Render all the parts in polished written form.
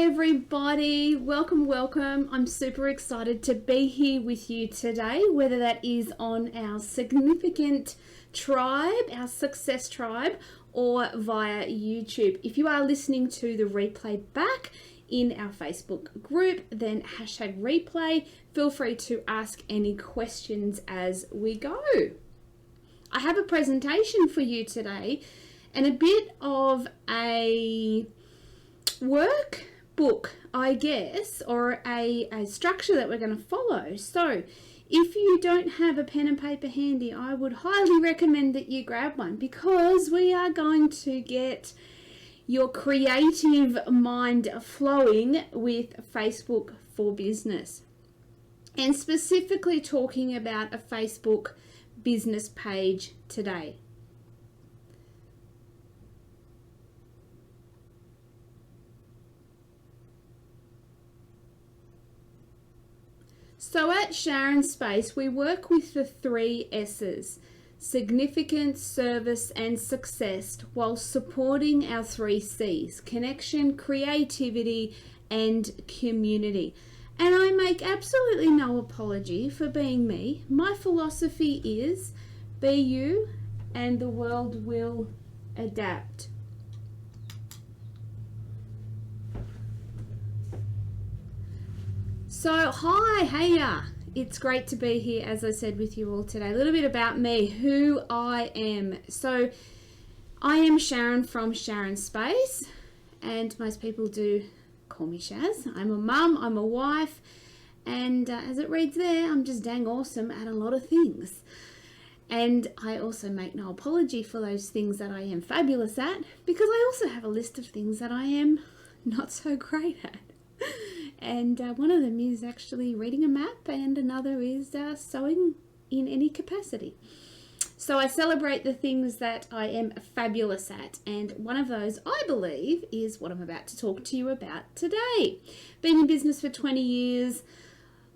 everybody, welcome. I'm super excited to be here with you today, whether that is on our significant tribe, our success tribe, or via YouTube. If you are listening to the replay back in our Facebook group, then hashtag replay. Feel free to ask any questions as we go. I have a presentation for you today and a bit of a workbook, I guess, or a structure that we're going to follow. So if you don't have a pen and paper handy, I would highly recommend that you grab one, because we are going to get your creative mind flowing with Facebook for Business, and specifically talking about a Facebook business page today. So at Sharon Space, we work with the 3 S's: significance, service, and success, while supporting our 3 C's: connection, creativity, and community. And I make absolutely no apology for being me. My philosophy is be you and the world will adapt. So hiya, it's great to be here, as I said, with you all today. A little bit about me, who I am. So I am Sharon from Sharon Space, and most people do call me Shaz. I'm a mum, I'm a wife, and as it reads there, I'm just dang awesome at a lot of things. And I also make no apology for those things that I am fabulous at, because I also have a list of things that I am not so great at. And one of them is actually reading a map, and another is sewing in any capacity. So I celebrate the things that I am fabulous at, and one of those, I believe, is what I'm about to talk to you about today. Been in business for 20 years,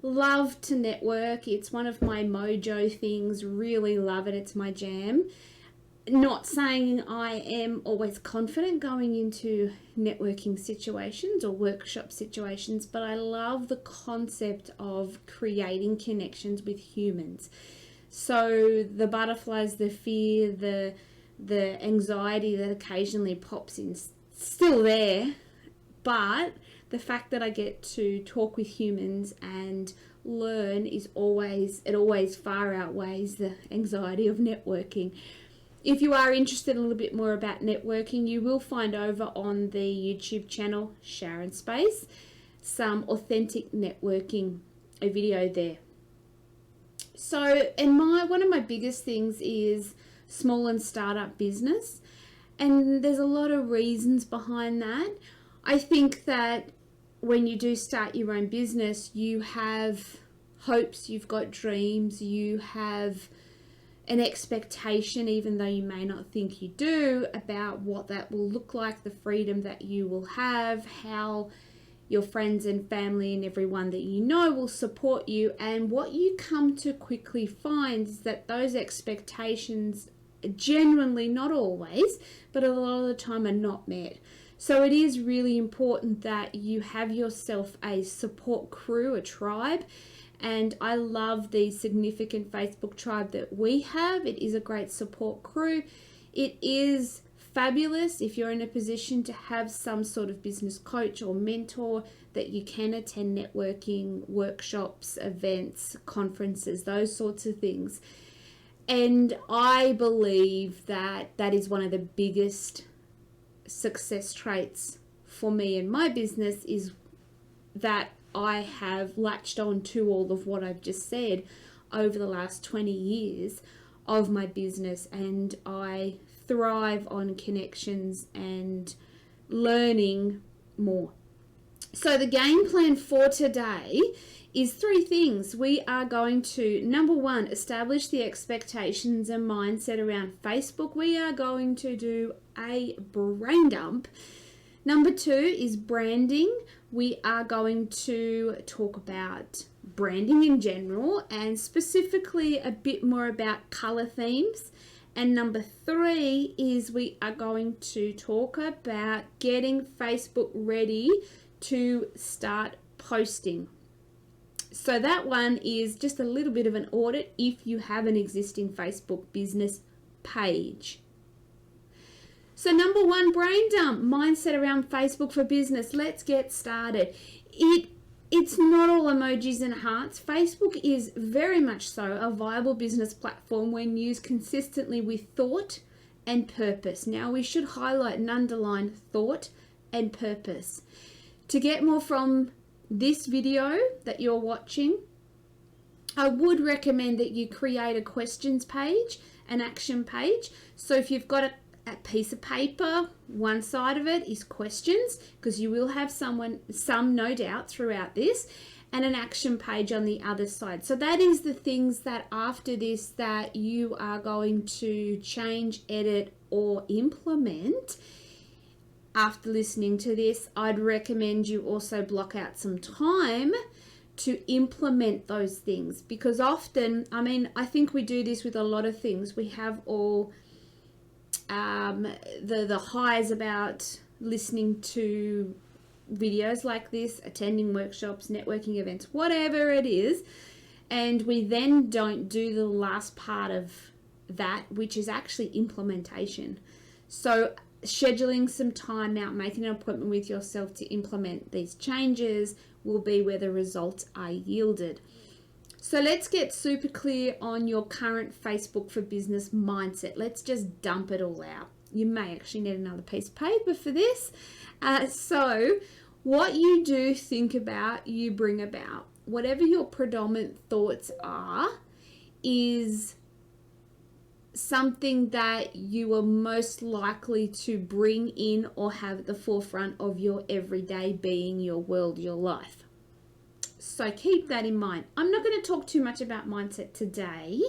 love to network. It's one of my mojo things, really love it, it's my jam. Not saying I am always confident going into networking situations or workshop situations, but I love the concept of creating connections with humans. So the butterflies, the fear, the anxiety that occasionally pops in, still there, but the fact that I get to talk with humans and learn it always far outweighs the anxiety of networking. If you are interested in a little bit more about networking, you will find over on the YouTube channel Sharon Space some authentic networking, a video there. So, and one of my biggest things is small and startup business, and there's a lot of reasons behind that. I think that when you do start your own business, you have hopes, you've got dreams, you have an expectation, even though you may not think you do, about what that will look like, the freedom that you will have, how your friends and family and everyone that you know will support you. And what you come to quickly find is that those expectations genuinely, not always, but a lot of the time are not met. So it is really important that you have yourself a support crew, a tribe. And I love the significant Facebook tribe that we have. It is a great support crew. It is fabulous if you're in a position to have some sort of business coach or mentor that you can attend networking workshops, events, conferences, those sorts of things. And I believe that that is one of the biggest success traits for me in my business, is that I have latched on to all of what I've just said over the last 20 years of my business, and I thrive on connections and learning more. So the game plan for today is 3 things. We are going to, number 1, establish the expectations and mindset around Facebook. We are going to do a brain dump. Number 2 is branding. We are going to talk about branding in general, and specifically a bit more about color themes. And number 3 is we are going to talk about getting Facebook ready to start posting. So that one is just a little bit of an audit if you have an existing Facebook business page. So number one, brain dump, mindset around Facebook for business. Let's get started. It's not all emojis and hearts. Facebook is very much so a viable business platform when used consistently with thought and purpose. Now we should highlight and underline thought and purpose. To get more from this video that you're watching, I would recommend that you create a questions page, an action page. So if you've got a piece of paper, one side of it is questions, because you will have some no doubt throughout this, and an action page on the other side. So that is the things that after this that you are going to change, edit, or implement. After listening to this, I'd recommend you also block out some time to implement those things, because often, I think we do this with a lot of things. We have all the highs about listening to videos like this, attending workshops, networking events, whatever it is, and we then don't do the last part of that, which is actually implementation. So scheduling some time out, making an appointment with yourself to implement these changes will be where the results are yielded. So let's get super clear on your current Facebook for business mindset. Let's just dump it all out. You may actually need another piece of paper for this. So what you do think about, you bring about. Whatever your predominant thoughts are is something that you are most likely to bring in or have at the forefront of your everyday being, your world, your life. So keep that in mind. I'm not going to talk too much about mindset today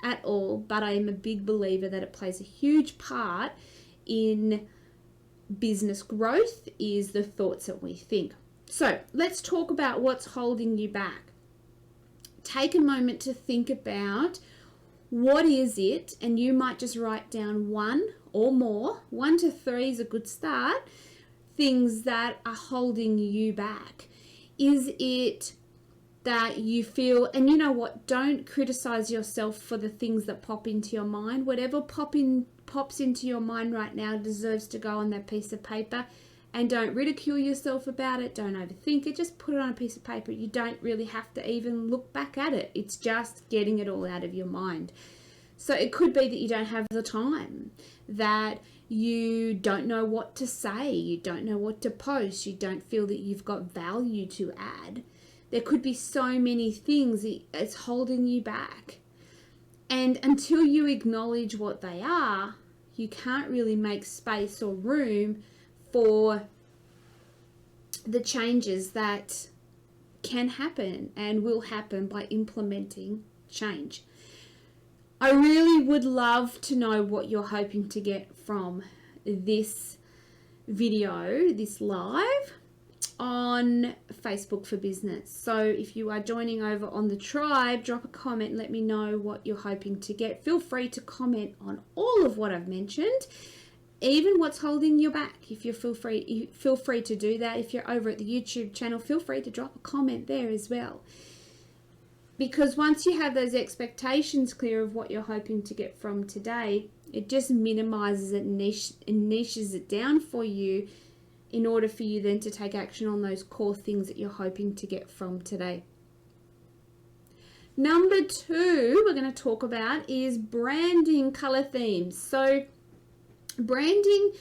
at all, but I am a big believer that it plays a huge part in business growth is the thoughts that we think. So let's talk about what's holding you back. Take a moment to think about what is it, and you might just write down one or more. 1 to 3 is a good start. Things that are holding you back. Is it that you feel, and you know what, don't criticize yourself for the things that pop into your mind. Whatever pops into your mind right now deserves to go on that piece of paper, and don't ridicule yourself about it. Don't overthink it. Just put it on a piece of paper. You don't really have to even look back at it. It's just getting it all out of your mind. So it could be that you don't have the time, that you don't know what to say, you don't know what to post, you don't feel that you've got value to add. There could be so many things it's holding you back. And until you acknowledge what they are, you can't really make space or room for the changes that can happen and will happen by implementing change. I really would love to know what you're hoping to get from this video, this live on Facebook for Business. So if you are joining over on the tribe, drop a comment, let me know what you're hoping to get. Feel free to comment on all of what I've mentioned, even what's holding you back. If you feel free to do that. If you're over at the YouTube channel, feel free to drop a comment there as well. Because once you have those expectations clear of what you're hoping to get from today, it just minimizes it and niches it down for you in order for you then to take action on those core things that you're hoping to get from today. Number 2 we're going to talk about is branding color themes. So branding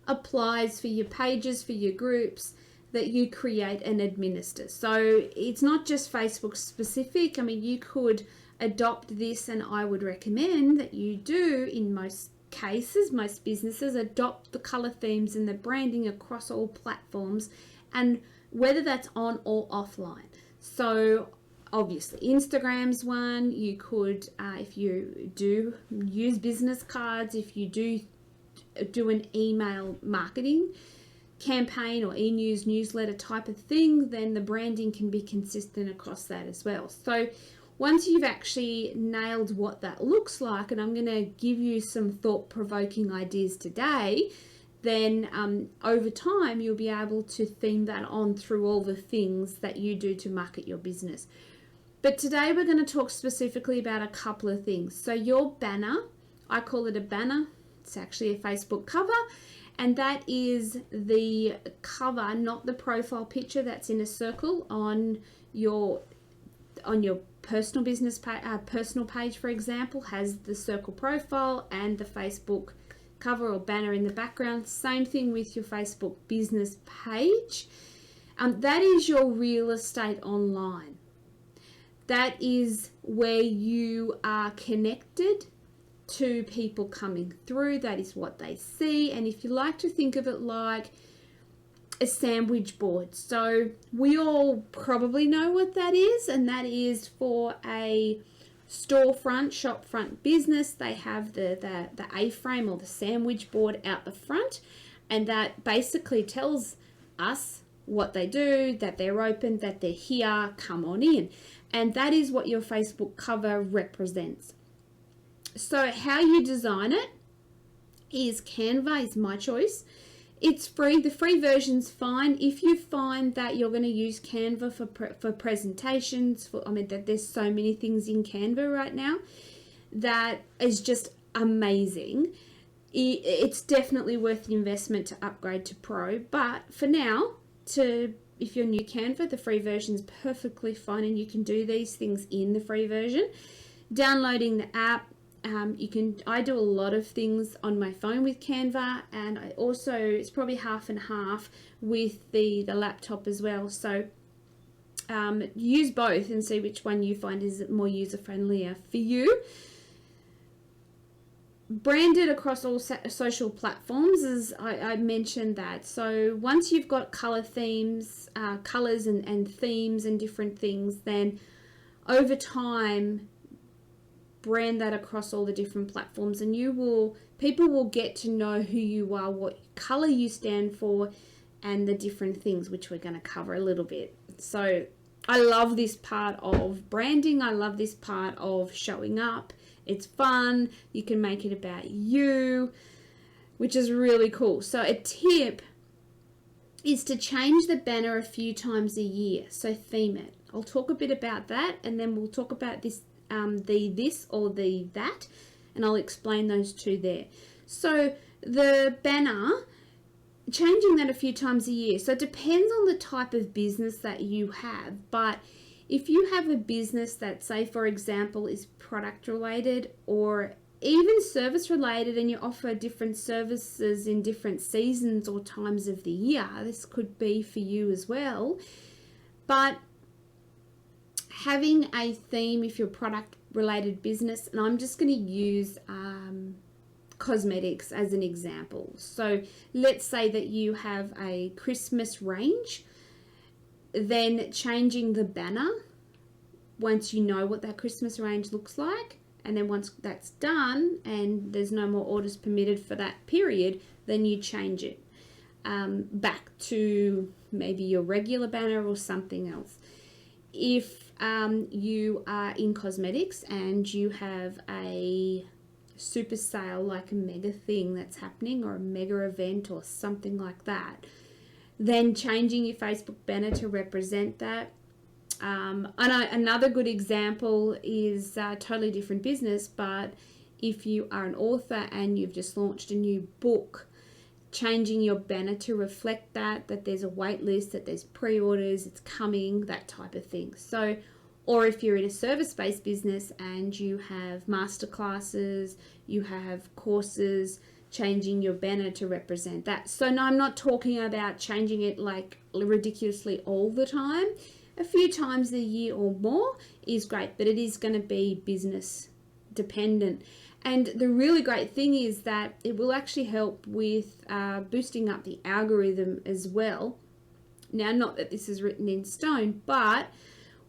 applies for your pages, for your groups that you create and administer. So it's not just Facebook specific. I mean, you could adopt this, and I would recommend that you do in most cases, most businesses adopt the color themes and the branding across all platforms, and whether that's on or offline. So obviously Instagram's one. You could, if you do use business cards, if you do an email marketing campaign or e-news newsletter type of thing, then the branding can be consistent across that as well. So once you've actually nailed what that looks like, and I'm going to give you some thought-provoking ideas today then over time you'll be able to theme that on through all the things that you do to market your business. But today we're going to talk specifically about a couple of things. So your banner, I call it a banner. It's actually a Facebook cover, and that is the cover, not the profile picture that's in a circle on your personal business personal page, for example, has the circle profile and the Facebook cover or banner in the background. Same thing with your Facebook business page. That is your real estate online. That is where you are connected to people coming through. That is what they see. And if you like to think of it like a sandwich board. So we all probably know what that is, and that is for a storefront, shopfront business. They have the A-frame or the sandwich board out the front, and that basically tells us what they do, that they're open, that they're here, come on in. And that is what your Facebook cover represents. So how you design it is Canva is my choice. It's free. The free version's fine. If you find that you're going to use Canva for presentations, that there's so many things in Canva right now that is just amazing. It's definitely worth the investment to upgrade to Pro. But for now, if you're new to Canva, the free version's perfectly fine, and you can do these things in the free version. Downloading the app, I do a lot of things on my phone with Canva, and I also, it's probably half and half with the laptop as well. So use both and see which one you find is more user friendlier for you. Branded across all social platforms, as I mentioned that. So once you've got colors and themes and different things, then over time brand that across all the different platforms, and people will get to know who you are, what color you stand for, and the different things, which we're going to cover a little bit. So I love this part of branding. I love this part of showing up. It's fun. You can make it about you, which is really cool. So a tip is to change the banner a few times a year. So theme it. I'll talk a bit about that, and then we'll talk about this or the that, and I'll explain those two there. So the banner, changing that a few times a year. So it depends on the type of business that you have, but if you have a business that, say, for example, is product related or even service related, and you offer different services in different seasons or times of the year, this could be for you as well. But having a theme if you're product related business, and I'm just going to use cosmetics as an example. So let's say that you have a Christmas range, then changing the banner once you know what that Christmas range looks like, and then once that's done and there's no more orders permitted for that period, then you change it back to maybe your regular banner or something else. If you are in cosmetics and you have a super sale, like a mega thing that's happening or a mega event or something like that, then changing your Facebook banner to represent that. Another good example is a totally different business, but if you are an author and you've just launched a new book, changing your banner to reflect that there's a wait list, that there's pre-orders, it's coming, that type of thing. So, or if you're in a service-based business and you have masterclasses, you have courses, changing your banner to represent that. So no, I'm not talking about changing it like ridiculously all the time. A few times a year or more is great, but it is going to be business dependent. And the really great thing is that it will actually help with boosting up the algorithm as well. Now, not that this is written in stone, but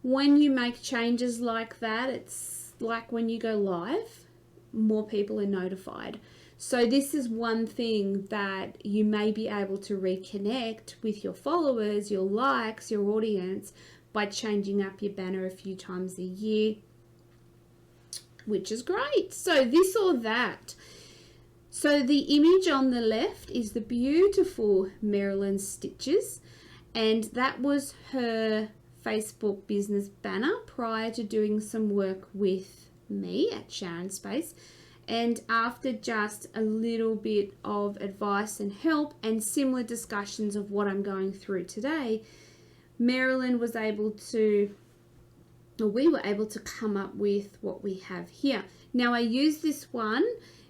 when you make changes like that, it's like when you go live, more people are notified. So this is one thing that you may be able to reconnect with your followers, your likes, your audience by changing up your banner a few times a year, which is great. So this or that. So the image on the left is the beautiful Marilyn stitches, and that was her Facebook business banner prior to doing some work with me at Sharon Space. And after just a little bit of advice and help and similar discussions of what I'm going through today, Marilyn was able to, or we were able to come up with what we have here. Now I use this one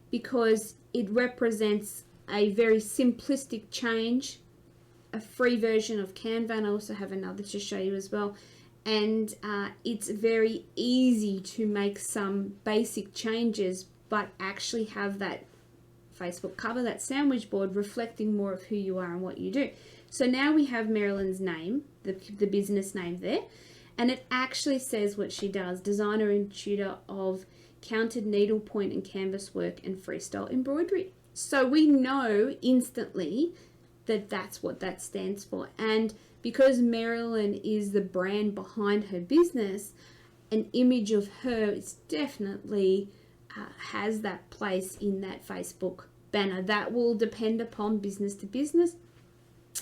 because it represents a very simplistic change, a free version of Canva, and I also have another to show you as well. And it's very easy to make some basic changes, but actually have that Facebook cover, that sandwich board, reflecting more of who you are and what you do. So now we have Marilyn's name, the business name there, and it actually says what she does: designer and tutor of counted needlepoint and canvas work and freestyle embroidery. So we know instantly that that's what that stands for. And because Marilyn is the brand behind her business, an image of her is definitely has that place in that Facebook banner. That will depend upon business to business.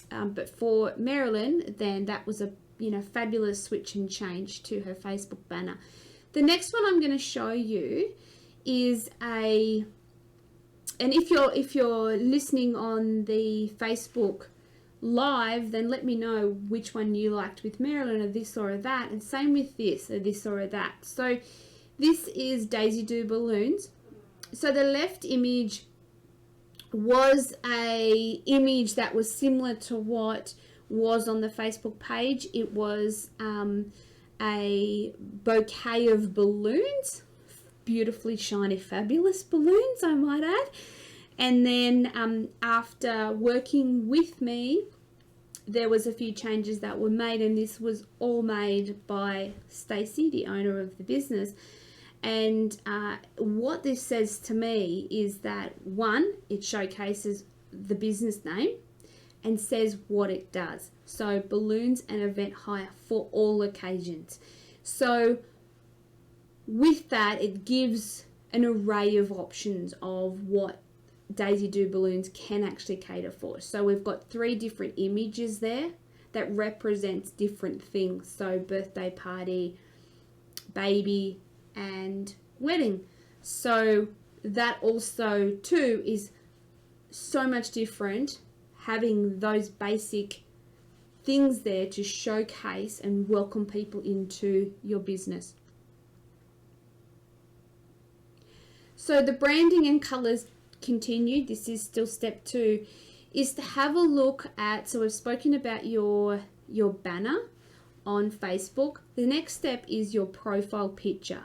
But for Marilyn, then that was a fabulous switch and change to her Facebook banner. The next one I'm going to show you is and if you're listening on the Facebook live, then let me know which one you liked with Marilyn, or this or that, and same with this, or this or that. So this is Daisy Do Balloons. So the left image was a image that was similar to what was on the Facebook page. It was a bouquet of balloons, beautifully shiny, fabulous balloons, I might add. And then after working with me, there was a few changes that were made, and this was all made by Stacey, the owner of the business. And what this says to me is that, one, it showcases the business name and says what it does. So balloons and event hire for all occasions. So with that, it gives an array of options of what Daisy Do Balloons can actually cater for. So we've got 3 different images there that represents different things. So birthday party, baby, and wedding. So that also too is so much different, having those basic things there to showcase and welcome people into your business. So the branding and colors continued. This is still step 2, is to have a look at, so we've spoken about your banner on Facebook. The next step is your profile picture.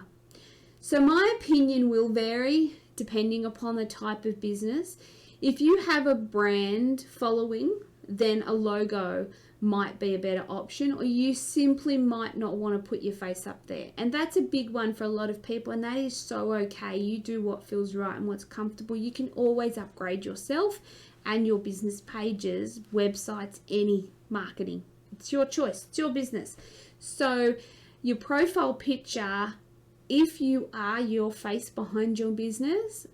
So my opinion will vary depending upon the type of business. If you have a brand following, then a logo might be a better option, or you simply might not want to put your face up there. And that's a big one for a lot of people, and that is so okay. You do what feels right and what's comfortable. You can always upgrade yourself and your business pages, websites, any marketing. It's your choice. It's your business. So your profile picture, if you are your face behind your business,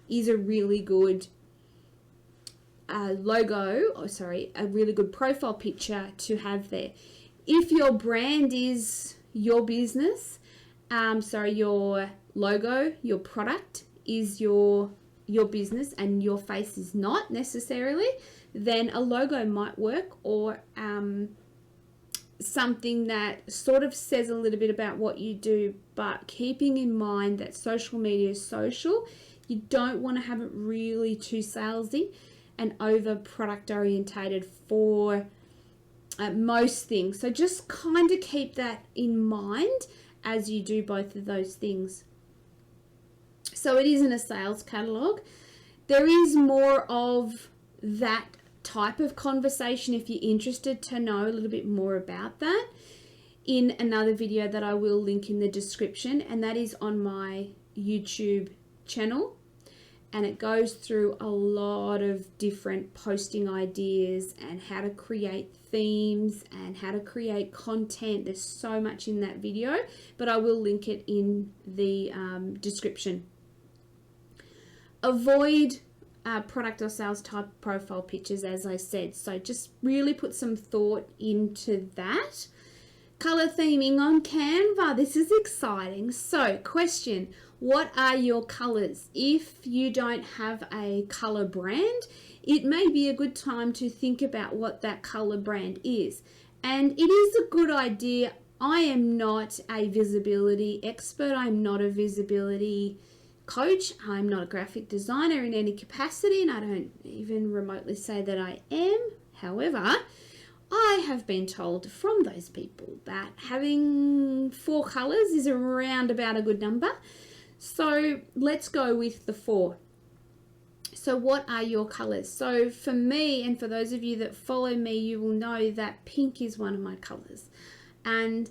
is a really good a really good profile picture to have there. If your brand is your business, your logo, your product is your business and your face is not necessarily, then a logo might work, or something that sort of says a little bit about what you do, but keeping in mind that social media is social. You don't want to have it really too salesy and over product orientated for most things. So just kind of keep that in mind as you do both of those things. So it isn't a sales catalog. There is more of that type of conversation if you're interested to know a little bit more about that in another video that I will link in the description, and that is on my YouTube channel. And it goes through a lot of different posting ideas and how to create themes and how to create content. There's so much in that video, but I will link it in the description. avoid product or sales type profile pictures, as I said. So just really put some thought into that. Color theming on Canva. This is exciting. So question, what are your colors? If you don't have a color brand, it may be a good time to think about what that color brand is. And it is a good idea. I am not a visibility expert. I'm not a visibility coach. I'm not a graphic designer in any capacity, and I don't even remotely say that I am. However, I have been told from those people that having 4 colors is around about a good number. So let's go with the 4. So what are your colors? So for me, and for those of you that follow me, you will know that pink is one of my colors. And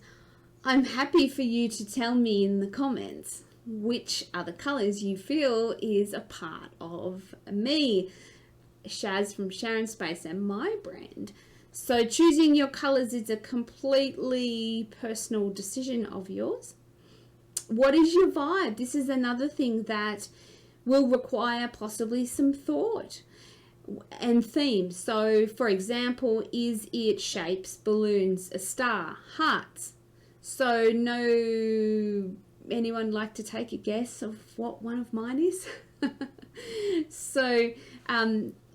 I'm happy for you to tell me in the comments which other colors you feel is a part of me, Shaz from Sharon Space, and my brand. So choosing your colors is a completely personal decision of yours. What is your vibe? This is another thing that will require possibly some thought and themes. So for example, is it shapes, balloons, a star, hearts? So anyone like to take a guess of what one of mine is? So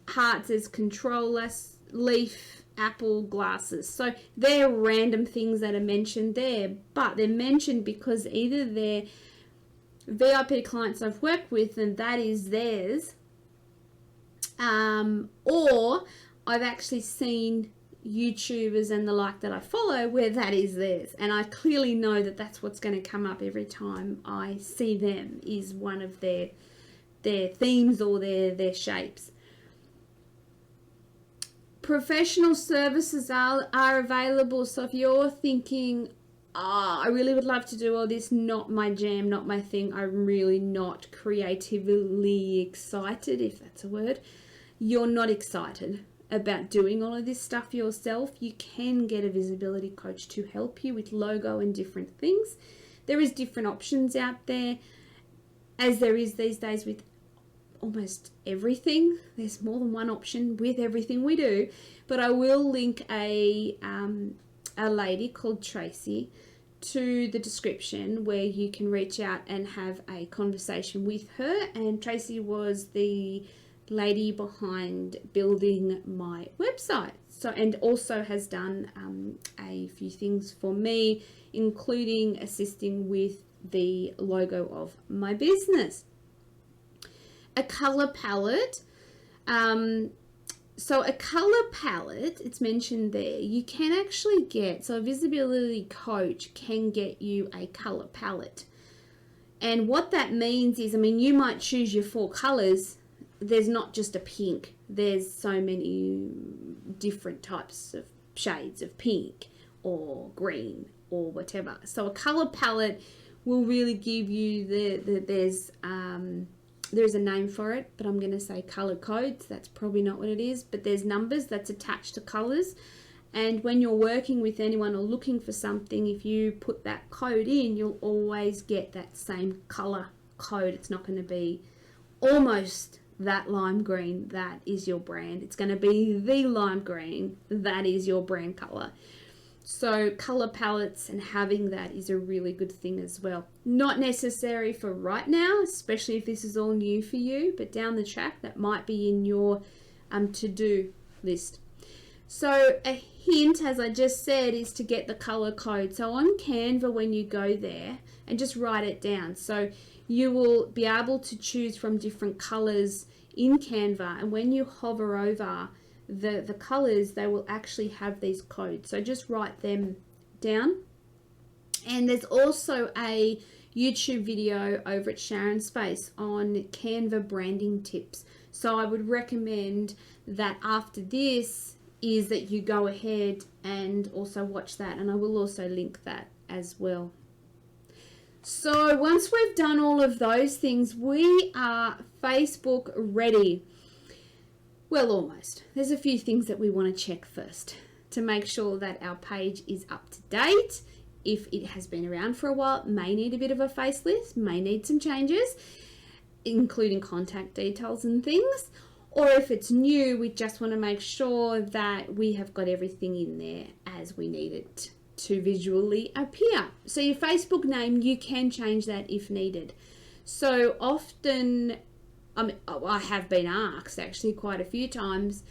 hearts is controller, leaf, apple, glasses. So they're random things that are mentioned there, but they're mentioned because either they're VIP clients I've worked with and that is theirs, or I've actually seen YouTubers and the like that I follow where that is theirs, and I clearly know that that's what's going to come up every time I see them, is one of their themes or their shapes. Professional services are available. So if you're thinking, I really would love to do all this, not my jam, not my thing, I'm really not creatively excited, if that's a word, you're not excited about doing all of this stuff yourself, you can get a visibility coach to help you with logo and different things. There is different options out there, as there is these days with almost everything. There's more than one option with everything we do, but I will link a lady called Tracy to the description where you can reach out and have a conversation with her. And Tracy was the lady behind building my website, so, and also has done a few things for me, including assisting with the logo of my business. A color palette. So a color palette, it's mentioned there, you can actually get, so a visibility coach can get you a color palette. And what that means is, I mean, you might choose your 4 colors. There's not just a pink. There's so many different types of shades of pink or green or whatever. So a color palette will really give you there's a name for it, but I'm going to say color codes. That's probably not what it is, but there's numbers that's attached to colors. And when you're working with anyone or looking for something, if you put that code in, you'll always get that same color code. It's not going to be almost that lime green, that is your brand. It's going to be the lime green, that is your brand color. So color palettes and having that is a really good thing as well. Not necessary for right now, especially if this is all new for you, but down the track that might be in your to-do list. So a hint, as I just said, is to get the color code. So on Canva, when you go there, and just write it down. So you will be able to choose from different colors in Canva, and when you hover over the colors, they will actually have these codes. So just write them down. And there's also a YouTube video over at Sharon Space on Canva branding tips. So I would recommend that after this is that you go ahead and also watch that, and I will also link that as well. So once we've done all of those things, we are Facebook ready. Well, almost. There's a few things that we want to check first to make sure that our page is up to date. If it has been around for a while, it may need a bit of a facelift, may need some changes. including contact details and things. Or if it's new, we just want to make sure that we have got everything in there as we need it to visually appear. So your Facebook name, you can change that if needed. So often, I have been asked actually quite a few times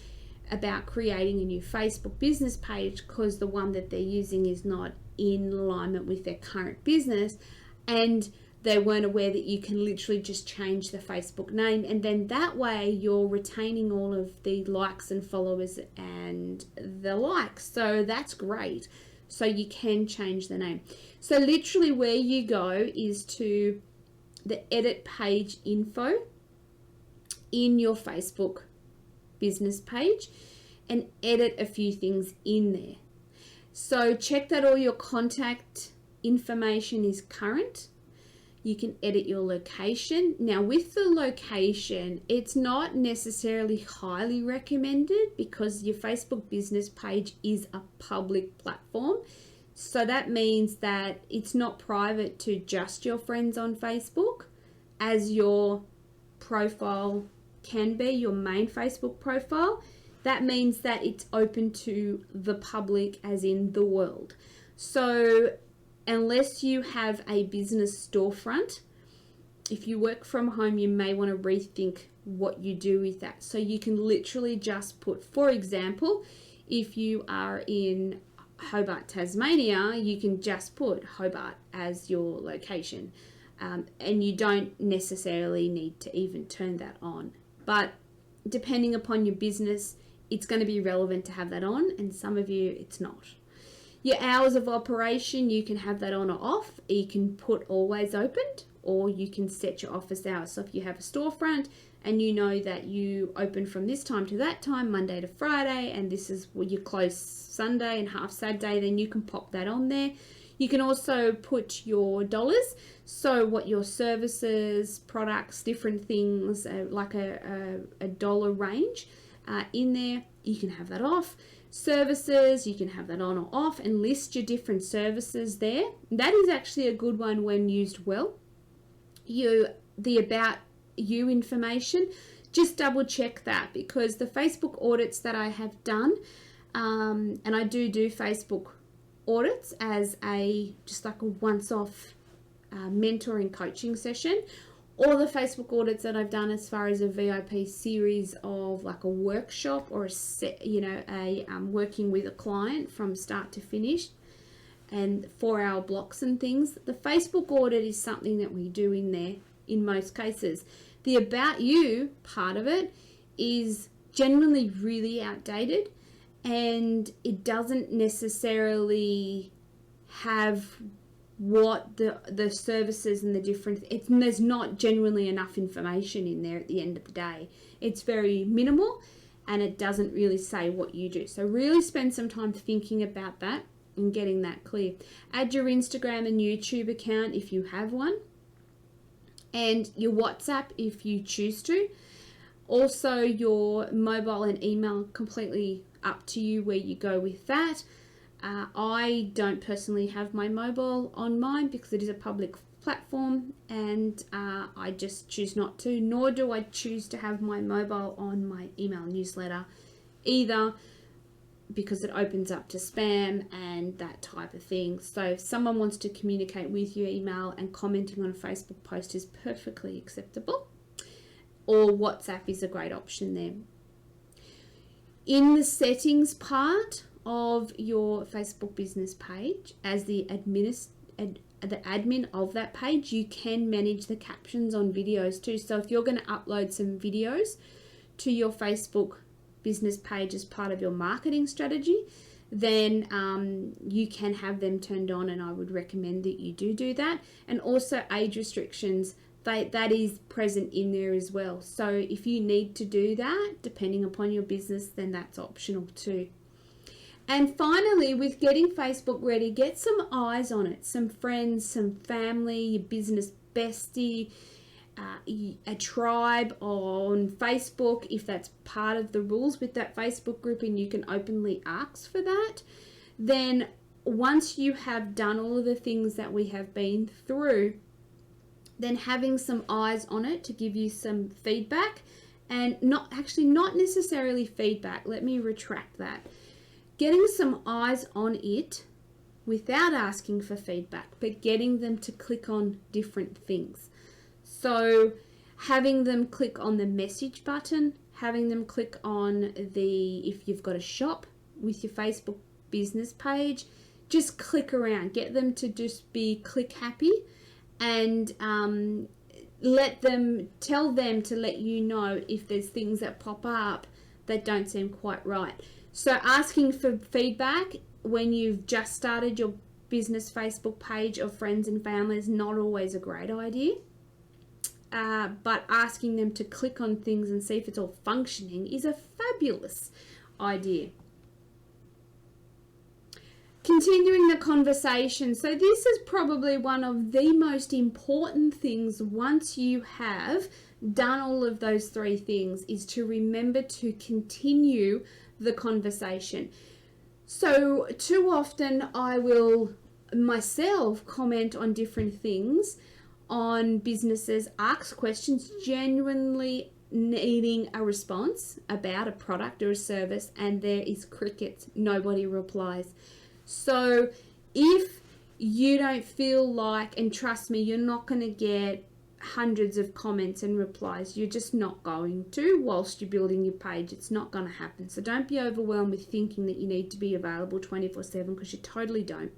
about creating a new Facebook business page because the one that they're using is not in alignment with their current business, and they weren't aware that you can literally just change the Facebook name, and then that way you're retaining all of the likes and followers and the likes. So that's great. So you can change the name. So literally where you go is to the edit page info in your Facebook business page and edit a few things in there. So check that all your contact information is current. You can edit your location. Now with the location, it's not necessarily highly recommended because your Facebook business page is a public platform. So that means that it's not private to just your friends on Facebook, as your profile can be, your main Facebook profile. That means that it's open to the public, as in the world. So unless you have a business storefront, if you work from home, you may want to rethink what you do with that. So you can literally just put, for example, if you are in Hobart, Tasmania, you can just put Hobart as your location. And you don't necessarily need to even turn that on. But depending upon your business, it's going to be relevant to have that on, and some of you, it's not. Your hours of operation, you can have that on or off. You can put always opened, or you can set your office hours. So if you have a storefront and you know that you open from this time to that time, Monday to Friday, and this is where you close Sunday and half Saturday, then you can pop that on there. You can also put your dollars, so what your services, products, different things, like a dollar range in there. You can have that off. Services, you can have that on or off, and list your different services there. That is actually a good one when used well. The about you information, just double check that, because the Facebook audits that I have done, and I do Facebook audits as just like a once-off mentoring coaching session, or the Facebook audits that I've done as far as a VIP series of like a workshop or working with a client from start to finish, and 4-hour blocks and things. The Facebook audit is something that we do in there in most cases. The about you part of it is generally really outdated, and it doesn't necessarily have what the services and the different, there's not genuinely enough information in there at the end of the day. It's very minimal, and it doesn't really say what you do. So really spend some time thinking about that and getting that clear. Add your Instagram and YouTube account if you have one, and your WhatsApp if you choose to. Also your mobile and email, completely up to you where you go with that. I don't personally have my mobile on mine because it is a public platform, and I just choose not to, nor do I choose to have my mobile on my email newsletter either, because it opens up to spam and that type of thing. So if someone wants to communicate with your email, and commenting on a Facebook post is perfectly acceptable, or WhatsApp is a great option there. In the settings part of your Facebook business page, as the admin of that page, you can manage the captions on videos too. So if you're going to upload some videos to your Facebook business page as part of your marketing strategy, then you can have them turned on, and I would recommend that you do that. And also age restrictions, that is present in there as well. So if you need to do that, depending upon your business, then that's optional too. And finally, with getting Facebook ready, get some eyes on it. Some friends, some family, your business bestie, a tribe on Facebook, if that's part of the rules with that Facebook group and you can openly ask for that. Then once you have done all of the things that we have been through, then having some eyes on it to give you some feedback, and not necessarily feedback. Let me retract that. Getting some eyes on it without asking for feedback, but getting them to click on different things. So having them click on the message button, having them click on if you've got a shop with your Facebook business page, just click around, get them to just be click happy, and tell them to let you know if there's things that pop up that don't seem quite right. So asking for feedback when you've just started your business Facebook page of friends and family is not always a great idea. But asking them to click on things and see if it's all functioning is a fabulous idea. Continuing the conversation. So this is probably one of the most important things once you have done all of those three things, is to remember to continue the conversation. So too often I will myself comment on different things on businesses, ask questions, genuinely needing a response about a product or a service, and there is crickets. Nobody replies. So if you don't feel like, and trust me, you're not going to get hundreds of comments and replies. You're just not going to whilst you're building your page. It's not going to happen. So don't be overwhelmed with thinking that you need to be available 24/7, because you totally don't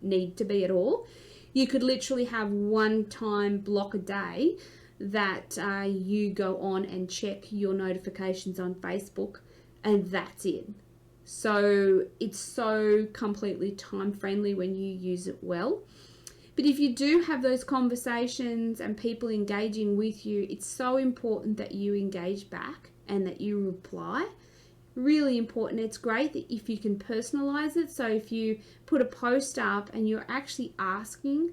need to be at all. You could literally have one time block a day that you go on and check your notifications on Facebook, and that's it. So it's so completely time friendly when you use it well. But if you do have those conversations and people engaging with you, it's so important that you engage back and that you reply. Really important. It's great that if you can personalize it. So if you put a post up and you're actually asking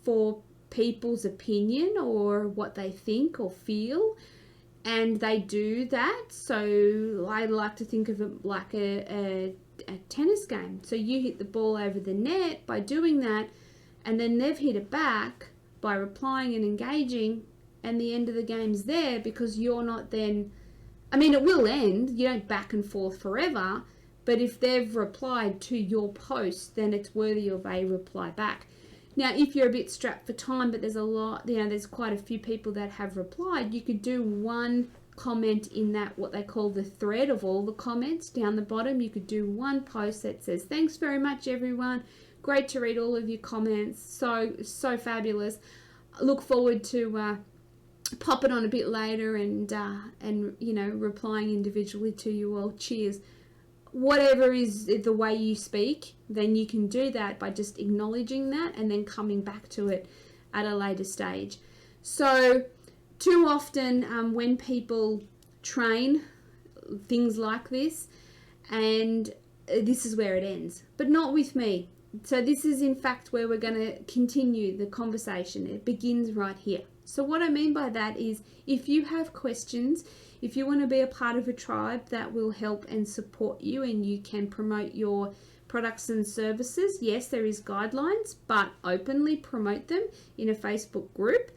for people's opinion or what they think or feel, and they do that. So I like to think of it like a tennis game. So you hit the ball over the net by doing that, and then they've hit it back by replying and engaging, and the end of the game's there, because you're not then, I mean, it will end. You don't back and forth forever, but if they've replied to your post, then it's worthy of a reply back. Now, if you're a bit strapped for time, but there's quite a few people that have replied, you could do one comment in that, what they call the thread of all the comments down the bottom. You could do one post that says, "Thanks very much, everyone. Great to read all of your comments. So fabulous. Look forward to pop it on a bit later and replying individually to you all. Cheers." Whatever is the way you speak, then you can do that by just acknowledging that and then coming back to it at a later stage. So too often when people train things like this, and this is where it ends, but not with me. So this is in fact where we're going to continue the conversation. It begins right here. So what I mean by that is, if you have questions, if you want to be a part of a tribe that will help and support you, and you can promote your products and services, yes, there is guidelines, but openly promote them in a Facebook group,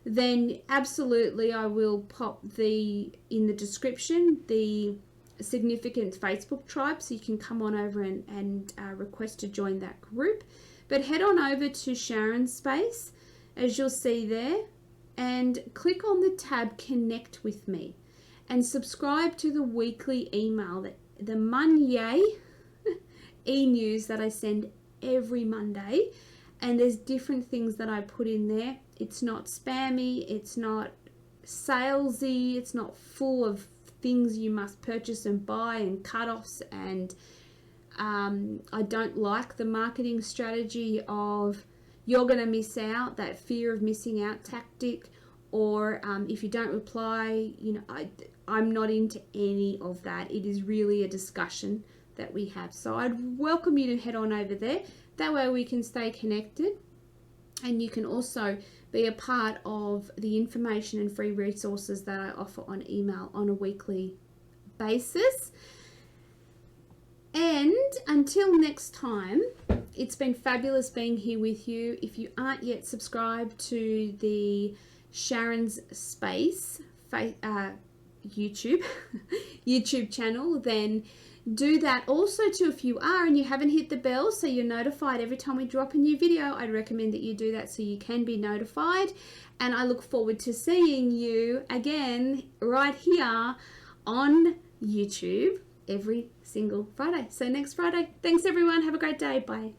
then absolutely I will pop in the description the significant Facebook tribe, so you can come on over and request to join that group. But head on over to Sharon Space, as you'll see there, and click on the tab Connect with Me, and subscribe to the weekly email, the Monday e-news that I send every Monday. And there's different things that I put in there. It's not spammy, it's not salesy, it's not full of things you must purchase and buy and cut-offs, and I don't like the marketing strategy of you're going to miss out, that fear of missing out tactic, or if you don't reply, I'm not into any of that. It is really a discussion that we have. So I'd welcome you to head on over there. That way we can stay connected, and you can also be a part of the information and free resources that I offer on email on a weekly basis. And until next time, it's been fabulous being here with you. If you aren't yet subscribed to the Sharon's Space YouTube YouTube channel, then do that. Also, too, if you are and you haven't hit the bell so you're notified every time we drop a new video, I'd recommend that you do that so you can be notified. And I look forward to seeing you again right here on YouTube every single Friday. So next Friday. Thanks everyone. Have a great day. Bye.